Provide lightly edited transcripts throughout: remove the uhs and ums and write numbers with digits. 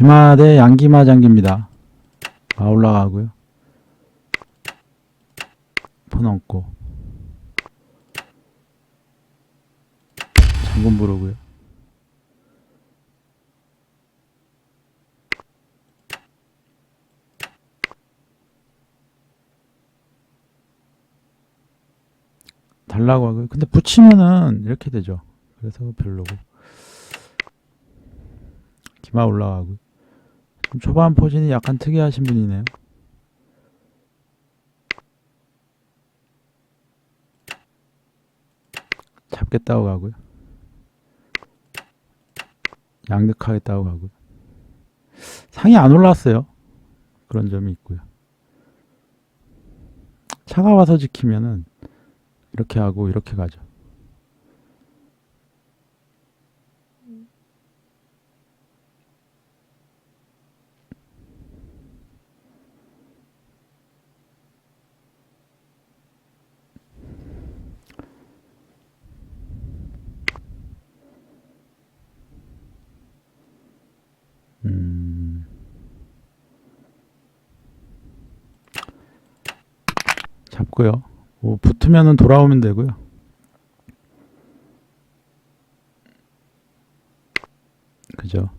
기마 대 양기마 장기입니다. 올라가고요. 포 넘고 장군 부르고요. 달라고 하고요. 근데 붙이면은 이렇게 되죠. 그래서 별로고. 기마 올라가고요. 초반 포진이 약간 특이하신 분이네요. 잡겠다고 가고요. 양득하겠다고 가고요. 상이 안 올랐어요. 그런 점이 있고요. 차가 와서 지키면은 이렇게 하고 이렇게 가죠. 잡고요. 붙으면은 돌아오면 되고요. 그죠?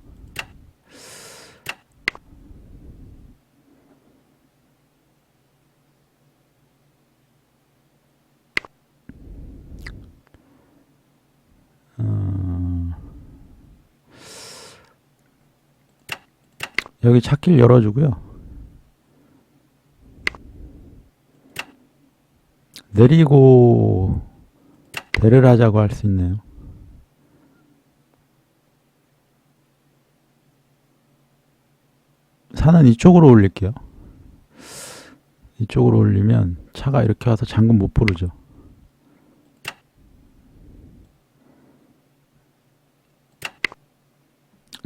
여기 찾길 열어주고요. 내리고 대를 하자고 할 수 있네요. 산은 이쪽으로 올릴게요. 이쪽으로 올리면 차가 이렇게 와서 장군 못 부르죠.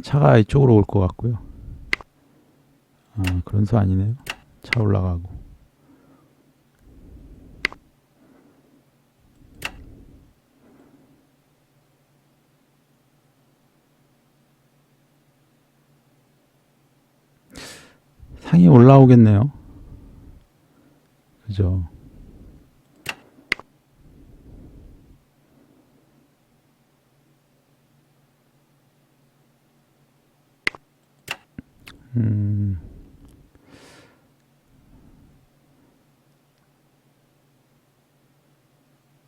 차가 이쪽으로 올 것 같고요. 그런 수 아니네요. 차 올라가고. 상이 올라오겠네요. 그죠?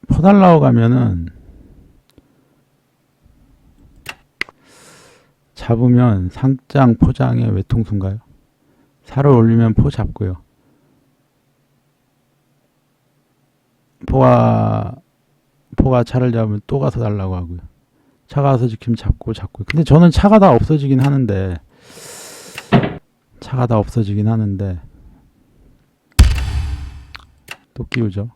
퍼달라고 가면은 잡으면 상장 포장의 외통수인가요? 살을 올리면 포 잡고요. 포가 차를 잡으면 또 가서 달라고 하고요. 차가 와서 지키면 잡고 잡고요. 근데 저는 차가 다 없어지긴 하는데 또 끼우죠.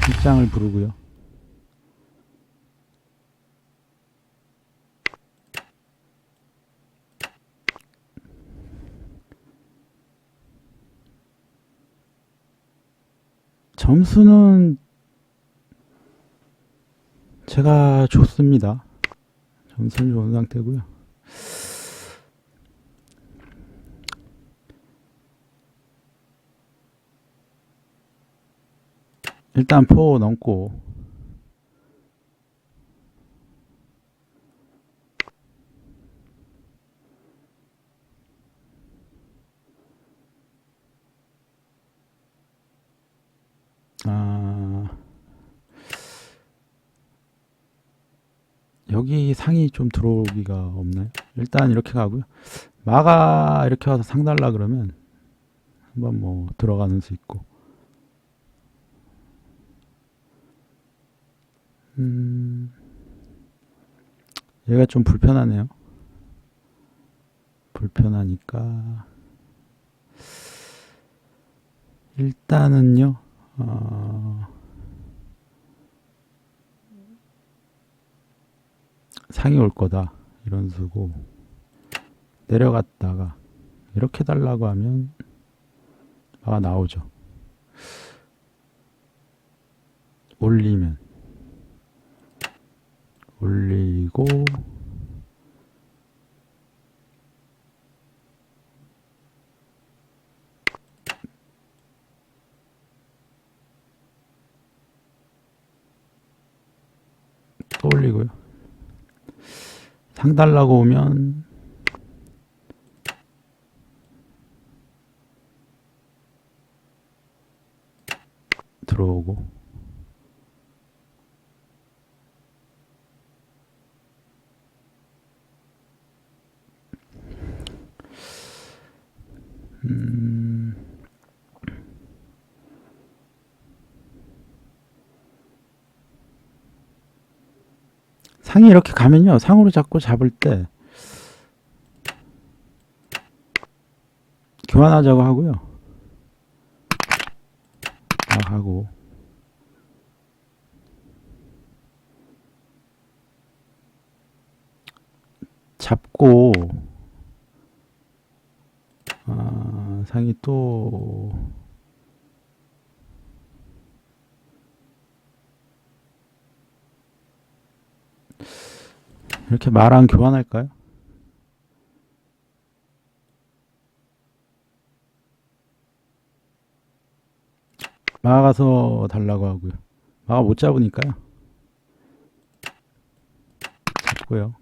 입장을 부르고요. 점수는 제가 좋습니다. 점수는 좋은 상태고요. 일단 포 넘고 여기 상이 좀 들어오기가 없나요? 일단 이렇게 가고요. 마가 이렇게 와서 상 달라 그러면 한번 뭐 들어가는 수 있고. 얘가 좀 불편하네요. 불편하니까 일단은요, 상이 올 거다. 이런 수고, 내려갔다가, 이렇게 달라고 하면, 마가 나오죠. 올리면, 올리고, 또 올리고요. 상 달라고 오면, 들어오고, 상이 이렇게 가면요, 상으로 자꾸 잡을 때, 교환하자고 하고요. 하고, 잡고, 상이 또, 이렇게 마랑 교환할까요? 마가 가서 달라고 하고요. 마가 못 잡으니까요. 잡고요.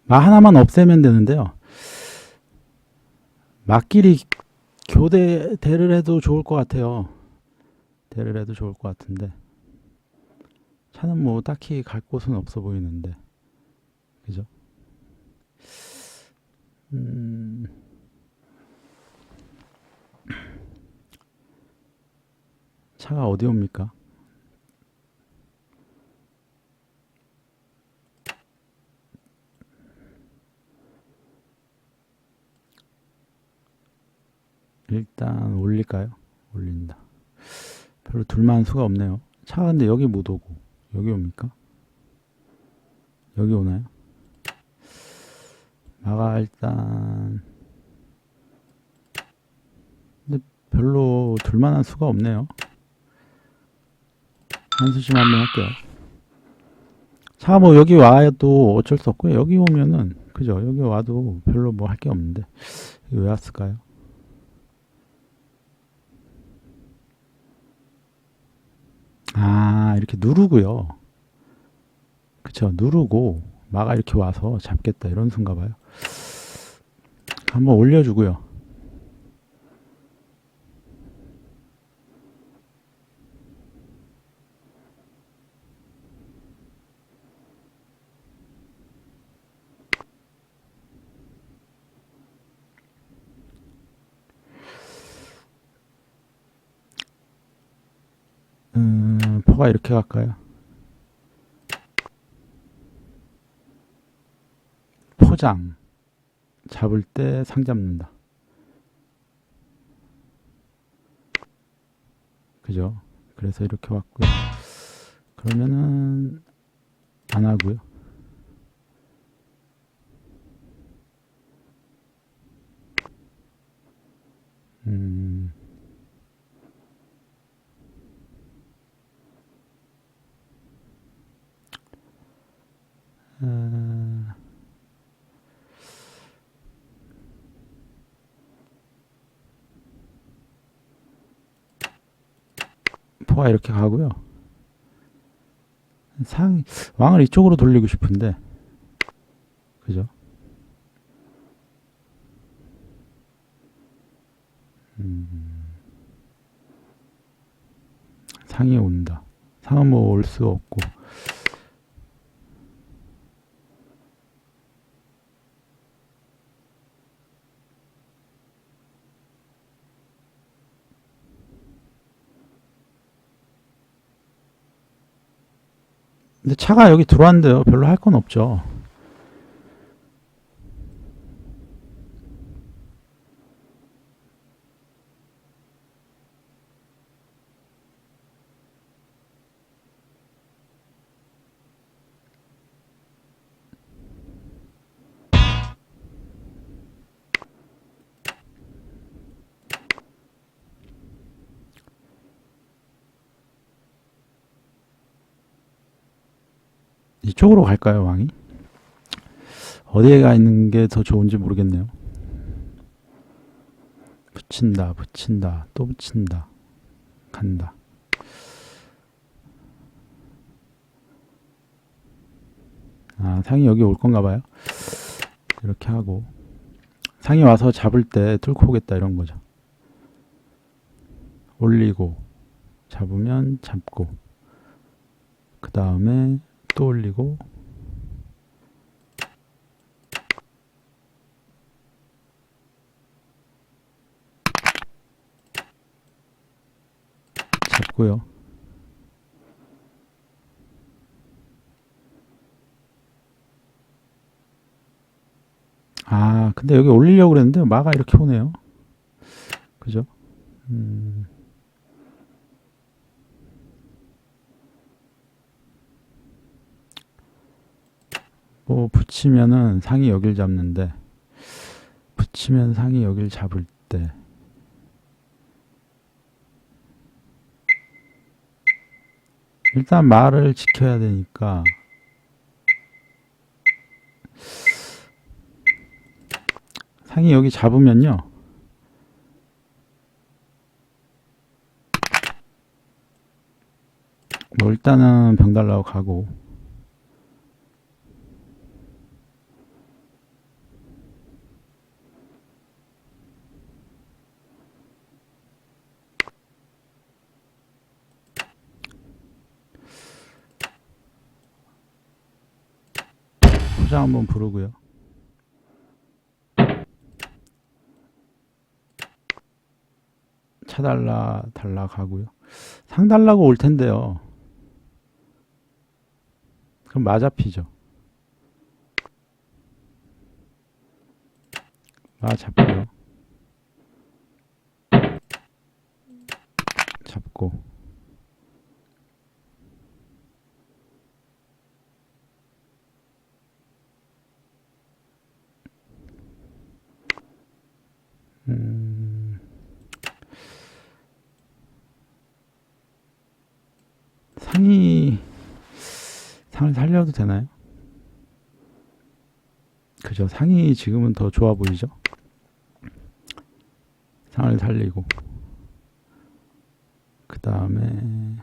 마 하나만 없애면 되는데요. 마끼리 대를 해도 좋을 것 같아요. 대를 해도 좋을 것 같은데. 차는 뭐 딱히 갈 곳은 없어 보이는데. 그죠? 차가 어디 옵니까? 일단 올릴까요? 올린다. 별로 둘만한 수가 없네요. 차가 근데 여기 못 오고 여기 옵니까? 여기 오나요? 마가 일단 근데 별로 둘만한 수가 없네요. 한수심 한번 할게요. 차가 뭐 여기 와도 어쩔 수 없고요. 여기 오면은 그죠? 여기 와도 별로 뭐 할 게 없는데 왜 왔을까요? 이렇게 누르고요. 그쵸? 누르고 마가 이렇게 와서 잡겠다 이런 순가 봐요. 한번 올려주고요. 포가 이렇게 갈까요? 포장 잡을 때 상 잡는다. 그죠? 그래서 이렇게 왔고요. 그러면은 안 하고요. 음, 포가 이렇게 가고요. 왕을 이쪽으로 돌리고 싶은데, 그죠? 상이 온다. 상은 뭐 올 수가 없고. 근데 차가 여기 들어왔는데요. 별로 할 건 없죠. 이쪽으로 갈까요, 왕이? 어디에 가 있는 게 더 좋은지 모르겠네요. 붙인다, 붙인다, 또 붙인다. 간다. 아, 상이 여기 올 건가 봐요. 이렇게 하고. 상이 와서 잡을 때 뚫고 오겠다 이런 거죠. 올리고, 잡으면 잡고, 그 다음에 또 올리고, 잡고요. 아, 근데 여기 올리려고 그랬는데 마가 이렇게 오네요. 그죠? 뭐 붙이면은 상이 여길 잡는데, 붙이면 상이 여길 잡을 때 일단 말을 지켜야 되니까 상이 여기 잡으면요, 뭐 일단은 병 달라고 가고, 포장 한번 부르고요. 차 달라 가고요. 상 달라고 올 텐데요. 그럼 마 잡히죠. 마 잡고요. 잡고. 상이 상을 살려도 되나요? 그죠. 상이 지금은 더 좋아 보이죠. 상을 살리고, 그 다음에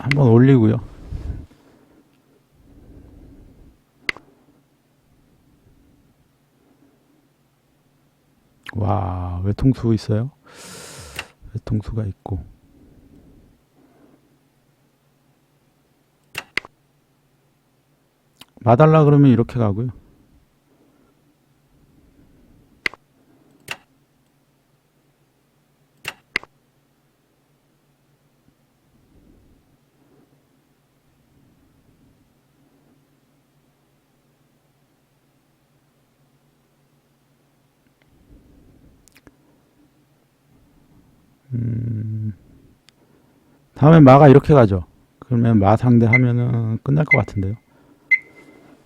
한번 올리고요. 와, 외통수 있어요. 외통수가 있고, 마달라 그러면 이렇게 가고요. 다음에 마가 이렇게 가죠. 그러면 마 상대하면은 끝날 것 같은데요.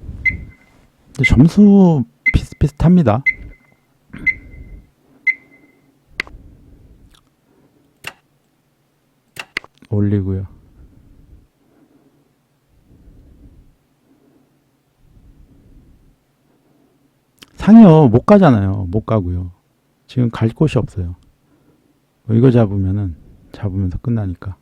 근데 점수 비슷비슷합니다. 올리고요. 상이요, 못 가잖아요. 못 가고요. 지금 갈 곳이 없어요. 이거 잡으면은 잡으면서 끝나니까.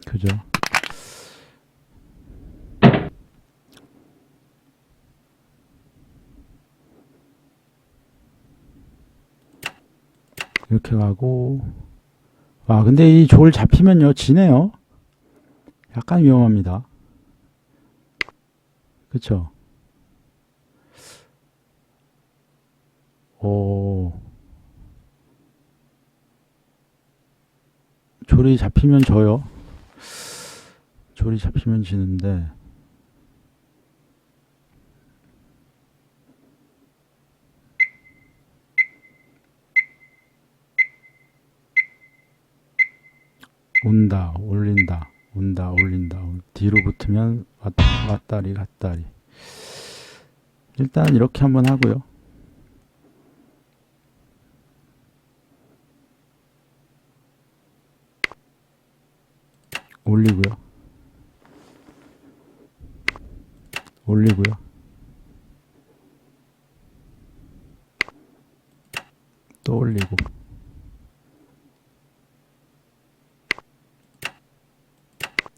그죠? 이렇게 가고. 와, 근데 이 졸 잡히면요, 지네요. 약간 위험합니다. 그쵸? 오, 졸이 잡히면 져요. 졸이 잡히면 지는데. 온다, 올린다, 온다, 올린다. 뒤로 붙으면 왔다리, 갔다리. 일단 이렇게 한번 하고요. 올리고요. 올리고요. 또 올리고.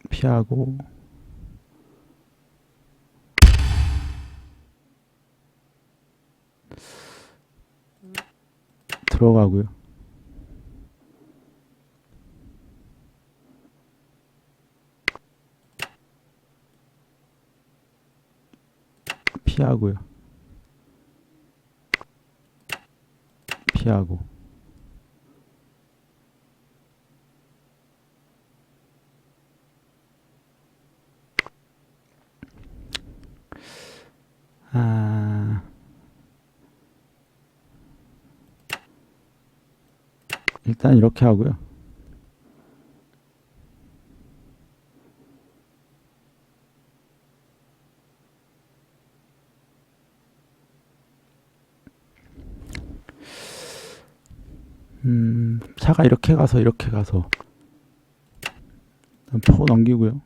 피하고. 들어가고요. 피하고요. 피하고. 아, 일단 이렇게 하고요. 차가 이렇게 가서 이렇게 가서 포 넘기고요.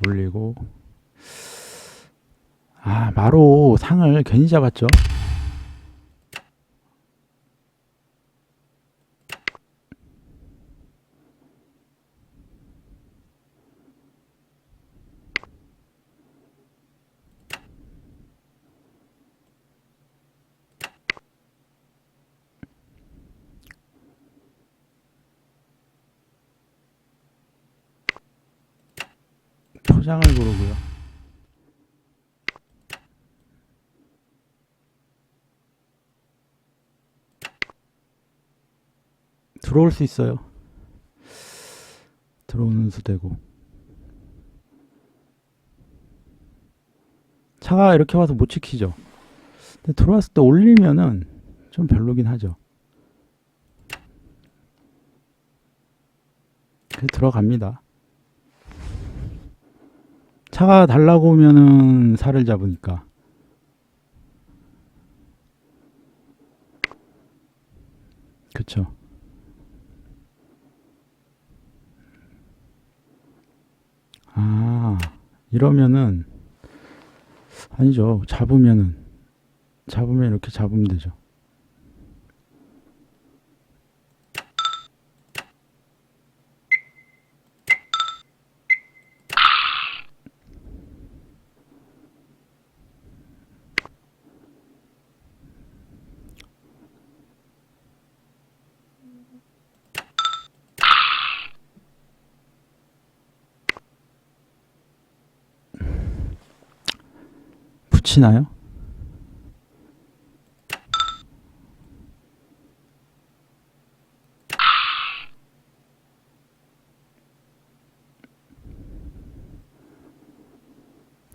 올리고. 아, 마로 상을 괜히 잡았죠. 포장을 고르고요. 들어올 수 있어요. 들어오는 수 되고. 차가 이렇게 와서 못 지키죠. 근데 들어왔을 때 올리면은 좀 별로긴 하죠. 그래서 들어갑니다. 차가 달라고 오면은 살을 잡으니까. 그쵸. 아, 이러면은 아니죠. 잡으면 이렇게 잡으면 되죠. 붙이나요?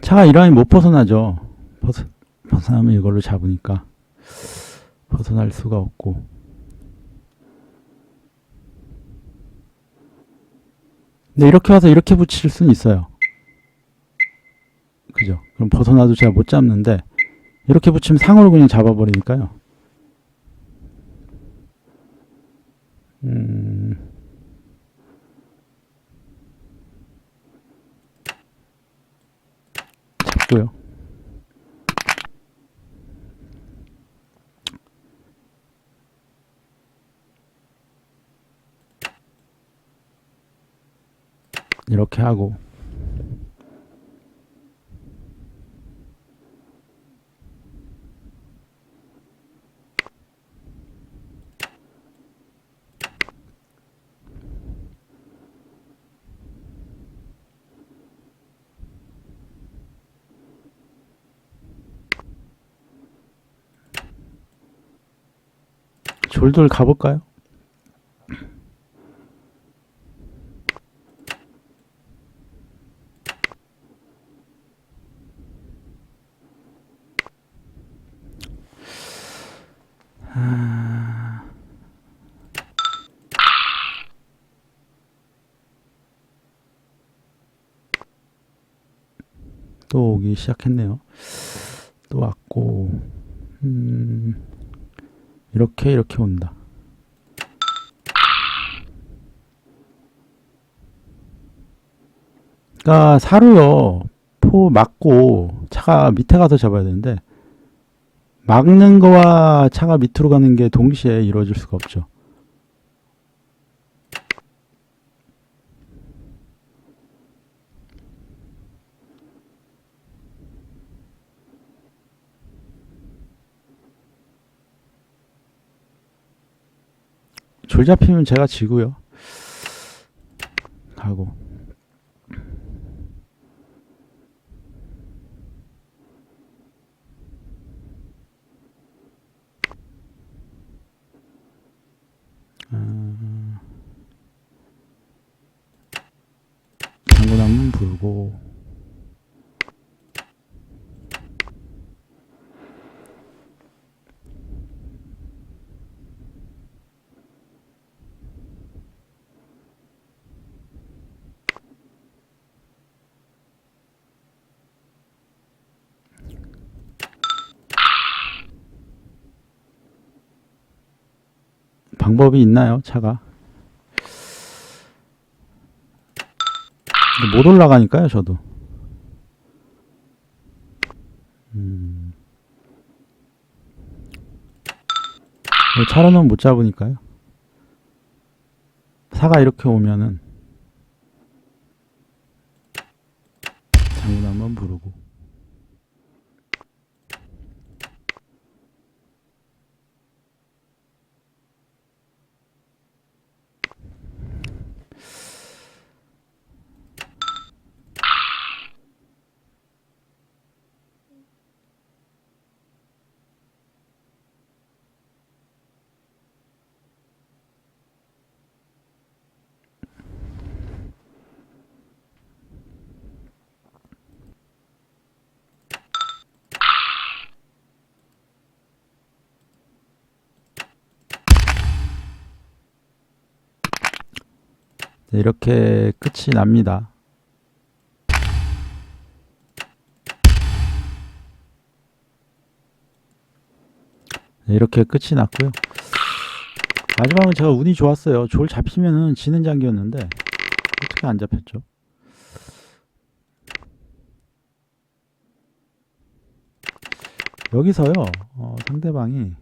차가 이 라인 못 벗어나죠. 벗어나면 이걸로 잡으니까 벗어날 수가 없고. 근데 이렇게 와서 이렇게 붙일 수는 있어요. 그죠? 그럼 벗어나도 제가 못 잡는데 이렇게 붙이면 상으로 그냥 잡아버리니까요. 잡고요. 이렇게 하고 졸졸 가볼까요? 또 오기 시작했네요. 또 왔고 이렇게 온다. 그러니까 사루요. 포 막고 차가 밑에 가서 잡아야 되는데 막는 거와 차가 밑으로 가는 게 동시에 이루어질 수가 없죠. 졸 잡히면 제가 지고요. 가고 장군 한번 불고 방법이 있나요, 차가? 근데 못 올라가니까요, 저도. 차로는 못 잡으니까요. 사가 이렇게 오면은 장군 한번 부르고 네, 이렇게 끝이 납니다. 네, 이렇게 끝이 났고요. 마지막은 제가 운이 좋았어요. 졸 잡히면은 지는 장기였는데 어떻게 안 잡혔죠? 여기서요. 상대방이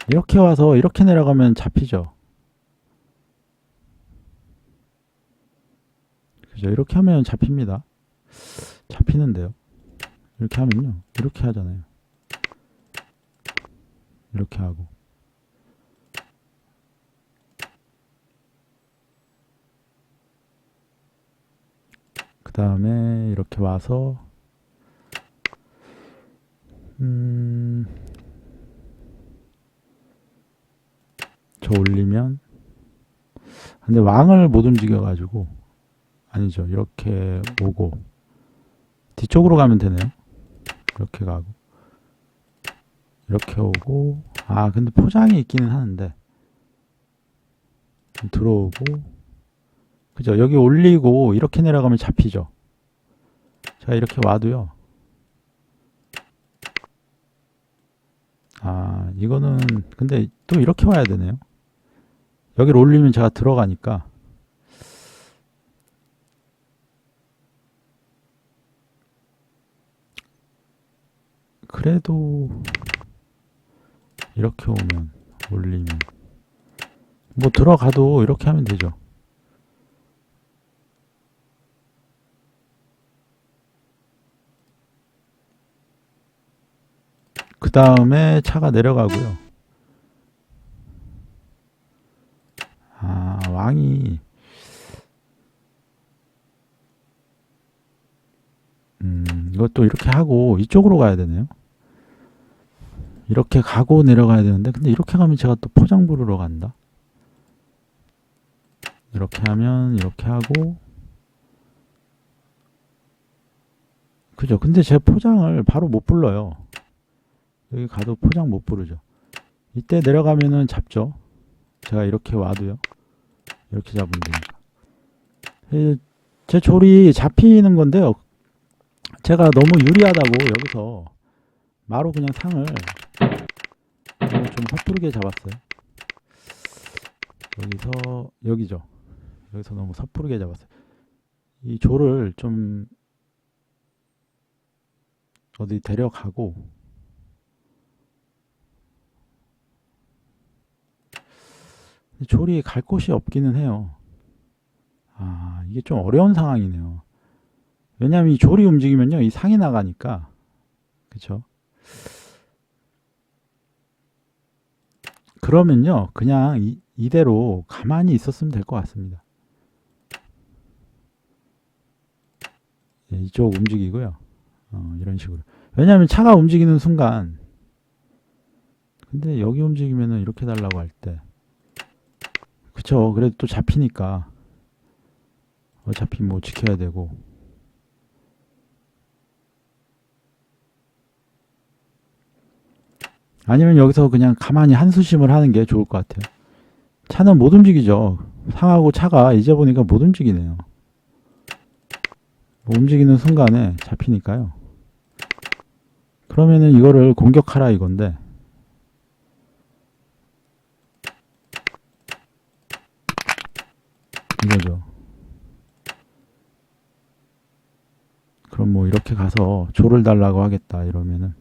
이렇게 와서 이렇게 내려가면 잡히죠. 그죠? 이렇게 하면 잡힙니다. 잡히는데요. 이렇게 하면요. 이렇게 하잖아요. 이렇게 하고. 그 다음에 이렇게 와서 저 올리면 근데 왕을 못 움직여 가지고 아니죠. 이렇게 오고 뒤쪽으로 가면 되네요. 이렇게 가고 이렇게 오고 근데 포장이 있기는 하는데 들어오고 그죠. 여기 올리고 이렇게 내려가면 잡히죠. 제가 이렇게 와도요. 이거는 근데 또 이렇게 와야 되네요. 여기를 올리면 제가 들어가니까 그래도 이렇게 오면 올리면 뭐 들어가도 이렇게 하면 되죠. 그 다음에 차가 내려가고요. 아, 왕이 이것도 이렇게 하고 이쪽으로 가야 되네요. 이렇게 가고 내려가야 되는데 근데 이렇게 가면 제가 또 포장 부르러 간다. 이렇게 하면 이렇게 하고 그죠. 근데 제 포장을 바로 못 불러요. 여기 가도 포장 못 부르죠. 이때 내려가면은 잡죠. 제가 이렇게 와도요. 이렇게 잡으면 되니까. 제 졸이 잡히는 건데요. 제가 너무 유리하다고 여기서 마루 그냥 상을 좀 섣부르게 잡았어요. 여기서 여기죠. 여기서 너무 섣부르게 잡았어요. 이 졸을 좀 어디 데려가고 졸이 갈 곳이 없기는 해요. 아, 이게 좀 어려운 상황이네요. 왜냐하면 이 졸이 움직이면요, 이 상이 나가니까, 그쵸? 그러면요, 그냥 이대로 가만히 있었으면 될 것 같습니다. 예, 이쪽 움직이고요. 이런 식으로. 왜냐하면 차가 움직이는 순간, 근데 여기 움직이면은 이렇게 달라고 할 때, 그쵸? 그래도 또 잡히니까, 어차피 뭐 지켜야 되고, 아니면 여기서 그냥 가만히 한수심을 하는 게 좋을 것 같아요. 차는 못 움직이죠. 상하고 차가 이제 보니까 못 움직이네요. 움직이는 순간에 잡히니까요. 그러면은 이거를 공격하라 이건데 이거죠. 그럼 뭐 이렇게 가서 조를 달라고 하겠다 이러면은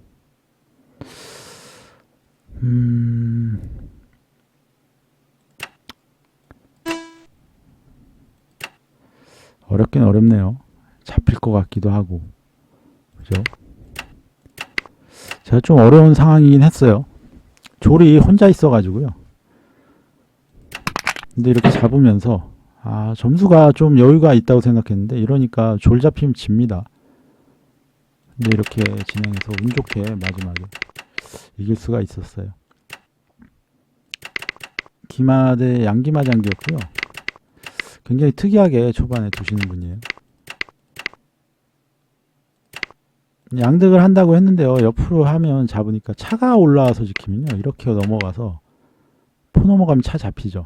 어렵긴 어렵네요. 잡힐 것 같기도 하고 그죠? 제가 좀 어려운 상황이긴 했어요. 졸이 혼자 있어가지고요. 근데 이렇게 잡으면서 아 점수가 좀 여유가 있다고 생각했는데 이러니까 졸 잡히면 집니다. 근데 이렇게 진행해서 운 좋게 마지막에 이길 수가 있었어요. 기마 대 양기마 장기였고요. 굉장히 특이하게 초반에 두시는 분이에요. 양득을 한다고 했는데요. 옆으로 하면 잡으니까 차가 올라와서 지키면요. 이렇게 넘어가서 포 넘어가면 차 잡히죠.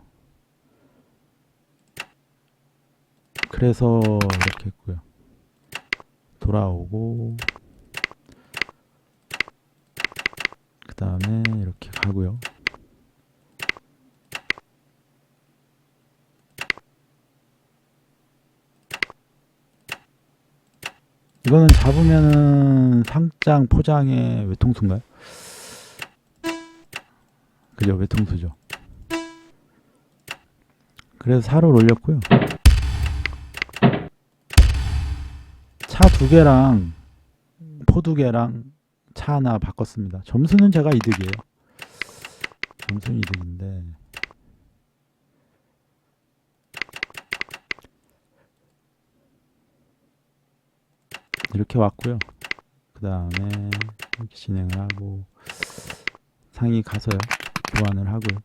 그래서 이렇게 했고요. 돌아오고 그 다음에 이렇게 가고요. 이거는 잡으면은 상장 포장의 외통수인가요? 그죠, 외통수죠. 그래서 사를 올렸고요. 차 2개랑 포 2개랑 차 하나 바꿨습니다. 점수는 제가 이득이에요. 점수는 이득인데 이렇게 왔고요. 그 다음에 이렇게 진행을 하고 상이 가서요. 교환을 하고요.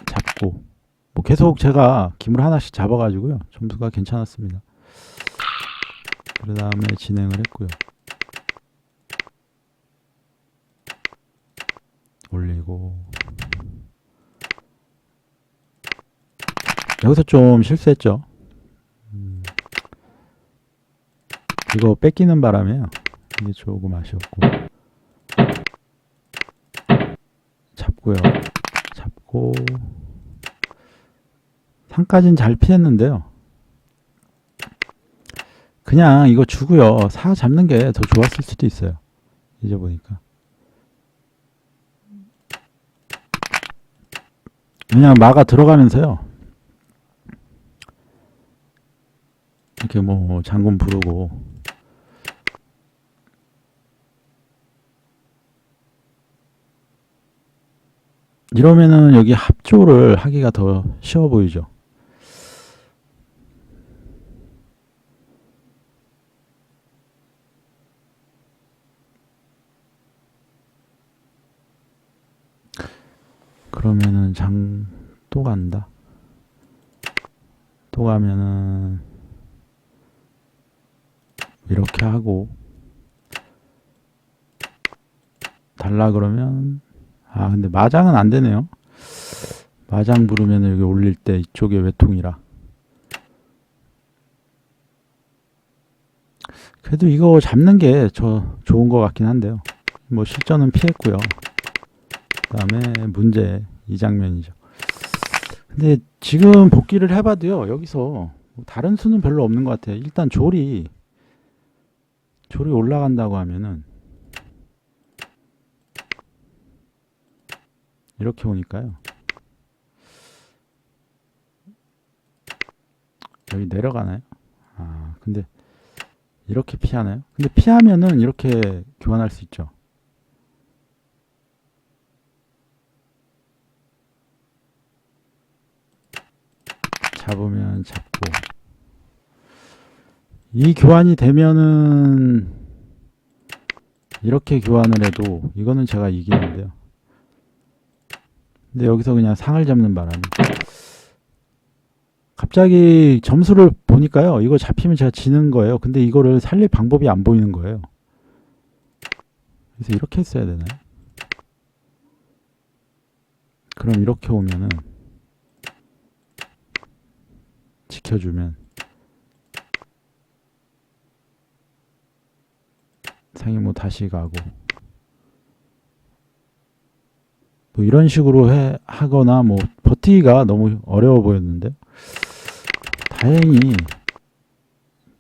잡고 뭐 계속 제가 기물 하나씩 잡아가지고요. 점수가 괜찮았습니다. 그 다음에 진행을 했고요. 올리고 여기서 좀 실수했죠. 이거 뺏기는 바람에요. 이게 조금 아쉬웠고 잡고요. 잡고 상까지는 잘 피했는데요. 그냥 이거 주고요. 사 잡는 게 더 좋았을 수도 있어요. 이제 보니까. 그냥 마가 들어가면서요. 이렇게 뭐 장군 부르고 이러면은 여기 합조를 하기가 더 쉬워 보이죠. 그러면은 또 간다. 또 가면은 이렇게 하고 달라 그러면 근데 마장은 안 되네요. 마장 부르면 여기 올릴 때 이쪽에 외통이라. 그래도 이거 잡는 게 좋은 것 같긴 한데요. 뭐 실전은 피했고요. 그 다음에 문제 이 장면이죠. 근데 지금 복귀를 해봐도요. 여기서 다른 수는 별로 없는 것 같아요. 일단 졸이 올라간다고 하면은 이렇게 오니까요. 여기 내려가나요? 근데 이렇게 피하나요? 근데 피하면은 이렇게 교환할 수 있죠. 잡으면 잡고 이 교환이 되면은 이렇게 교환을 해도 이거는 제가 이기는데요. 근데 여기서 그냥 상을 잡는 바람에 갑자기 점수를 보니까요. 이거 잡히면 제가 지는 거예요. 근데 이거를 살릴 방법이 안 보이는 거예요. 그래서 이렇게 했어야 되나요? 그럼 이렇게 오면은 지켜주면 상이 뭐 다시 가고 뭐 이런 식으로 하거나 뭐 버티기가 너무 어려워 보였는데 다행히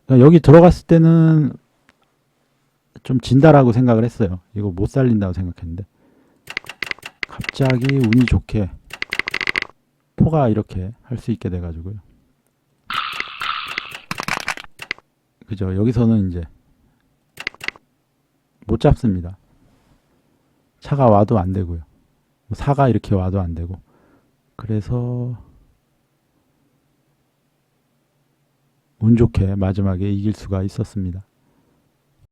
여기 들어갔을 때는 좀 진다라고 생각을 했어요. 이거 못 살린다고 생각했는데 갑자기 운이 좋게 포가 이렇게 할 수 있게 돼가지고요. 그죠? 여기서는 이제 못 잡습니다. 차가 와도 안 되고요. 사가 이렇게 와도 안 되고. 그래서 운 좋게 마지막에 이길 수가 있었습니다.